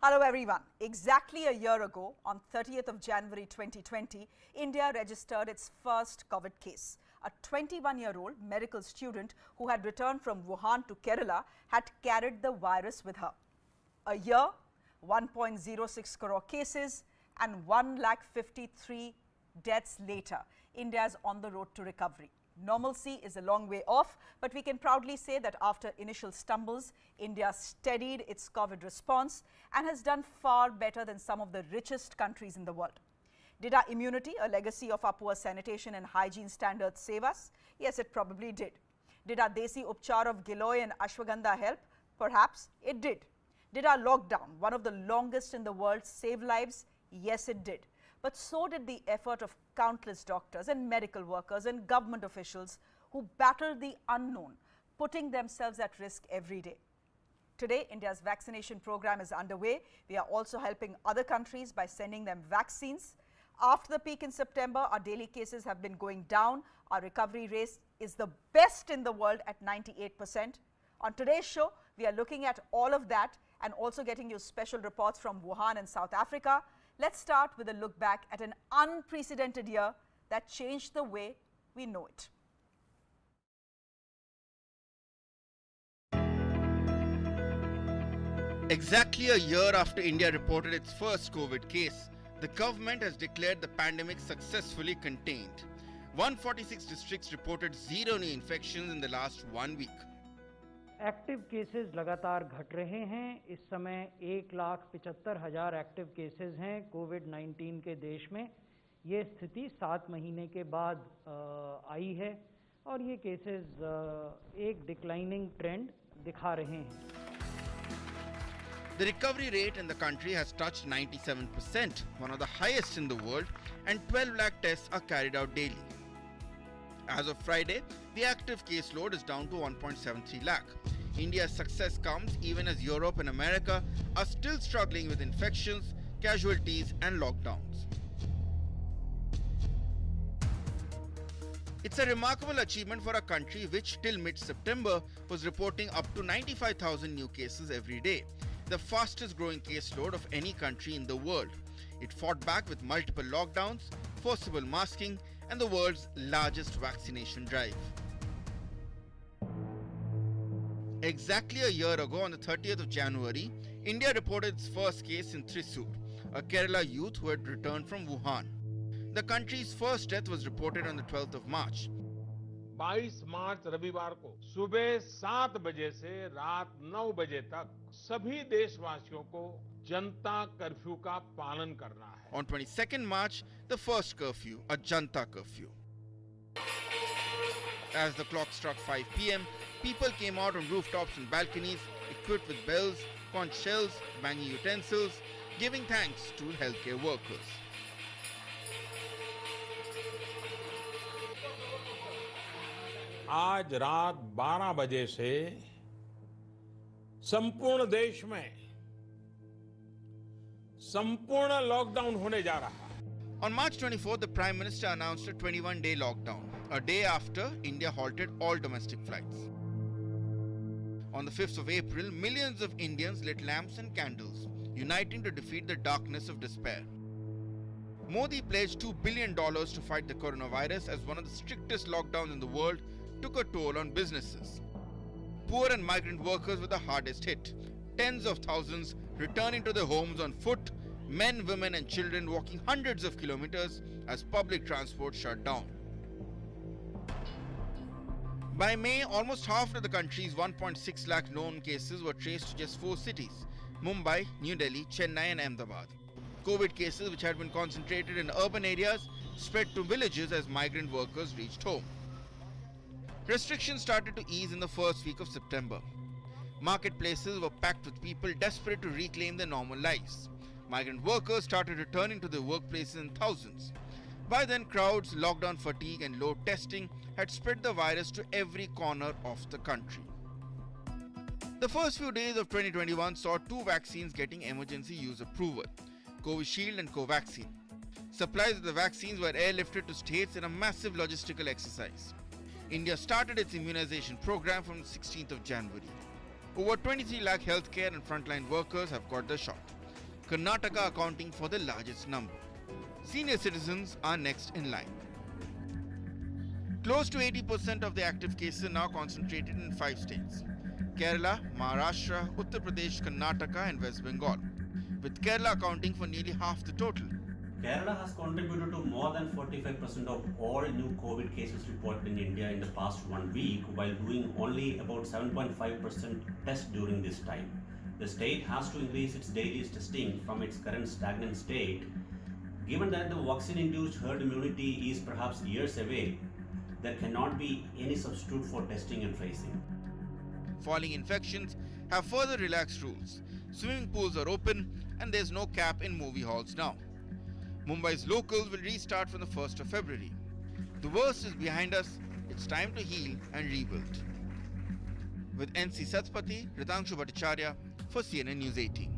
Hello everyone. Exactly a year ago, on 30th of January 2020, India registered its first COVID case. A 21-year-old medical student who had returned from Wuhan to Kerala had carried the virus with her. A year, 1.06 crore cases and 1,53,000 deaths later, India is on the road to recovery. Normalcy is a long way off, but we can proudly say that after initial stumbles, India steadied its COVID response and has done far better than some of the richest countries in the world. Did our immunity, a legacy of our poor sanitation and hygiene standards, save us? Yes, it probably did. Did our Desi Upchar of Giloy and Ashwagandha help? Perhaps it did. Did our lockdown, one of the longest in the world, save lives? Yes, it did. But so did the effort of countless doctors and medical workers and government officials who battled the unknown, putting themselves at risk every day. Today, India's vaccination program is underway. We are also helping other countries by sending them vaccines. After the peak in September, our daily cases have been going down. Our recovery rate is the best in the world at 98%. On today's show, we are looking at all of that and also getting you special reports from Wuhan and South Africa. Let's start with a look back at an unprecedented year that changed the way we know it. Exactly a year after India reported its first COVID case, the government has declared the pandemic successfully contained. 146 districts reported zero new infections in the last 1 week. Active cases लगातार घट रहे हैं। इस समय 1,75,000 active cases हैं कोविड-19 के देश में। ये स्थिति 7 महीने के बाद आई है और ये केसेस एक डिक्लाइनिंग ट्रेंड दिखा रहे हैं। The recovery rate in the country has touched 97%, one of the highest in the world, and 12 lakh tests are carried out daily. As of Friday, the active caseload is down to 1.73 lakh. India's success comes even as Europe and America are still struggling with infections, casualties and lockdowns. It's a remarkable achievement for a country which till mid-September was reporting up to 95,000 new cases every day, the fastest growing caseload of any country in the world. It fought back with multiple lockdowns, forcible masking and the world's largest vaccination drive. Exactly a year ago, on the 30th of January, India reported its first case in Thrissur, a Kerala youth who had returned from Wuhan. The country's first death was reported on the 12th of March. 22 मार्च रविवार को सुबह 7 बजे से रात 9 बजे तक सभी देशवासियों को जनता कर्फ्यू का पालन करना है। On 22nd March, the first curfew, a Janta curfew. As the clock struck 5 p.m., people came out on rooftops and balconies, equipped with bells, conch shells, banging utensils, giving thanks to healthcare workers. आज रात 12 बजे से संपूर्ण देश में संपूर्ण lockdown होने जा रहा है। On March 24th, the Prime Minister announced a 21-day lockdown, a day after India halted all domestic flights. On the 5th of April, millions of Indians lit lamps and candles, uniting to defeat the darkness of despair. Modi pledged $2 billion to fight the coronavirus as one of the strictest lockdowns in the world took a toll on businesses. Poor and migrant workers were the hardest hit. Tens of thousands returning to their homes on foot, men, women and children walking hundreds of kilometers as public transport shut down. By May, almost half of the country's 1.6 lakh known cases were traced to just 4 cities: Mumbai, New Delhi, Chennai and Ahmedabad. COVID cases, which had been concentrated in urban areas, spread to villages as migrant workers reached home. Restrictions started to ease in the first week of September. Marketplaces were packed with people desperate to reclaim their normal lives. Migrant workers started returning to their workplaces in thousands. By then, crowds, lockdown fatigue and low testing had spread the virus to every corner of the country. The first few days of 2021 saw 2 vaccines getting emergency use approval: Covishield and Covaxin. Supplies of the vaccines were airlifted to states in a massive logistical exercise. India started its immunization program from the 16th of January. Over 23 lakh healthcare and frontline workers have got the shot. Karnataka accounting for the largest number. Senior citizens are next in line. Close to 80% of the active cases are now concentrated in 5 states: Kerala, Maharashtra, Uttar Pradesh, Karnataka and West Bengal, with Kerala accounting for nearly half the total. Kerala has contributed to more than 45% of all new COVID cases reported in India in the past 1 week, while doing only about 7.5% tests during this time. The state has to increase its daily testing from its current stagnant state. Given that the vaccine-induced herd immunity is perhaps years away, there cannot be any substitute for testing and tracing. Falling infections have further relaxed rules. Swimming pools are open and there's no cap in movie halls now. Mumbai's locals will restart from the 1st of February. The worst is behind us. It's time to heal and rebuild. With NC Satpathy, Ritanshu Bhattacharya for CNN News 18.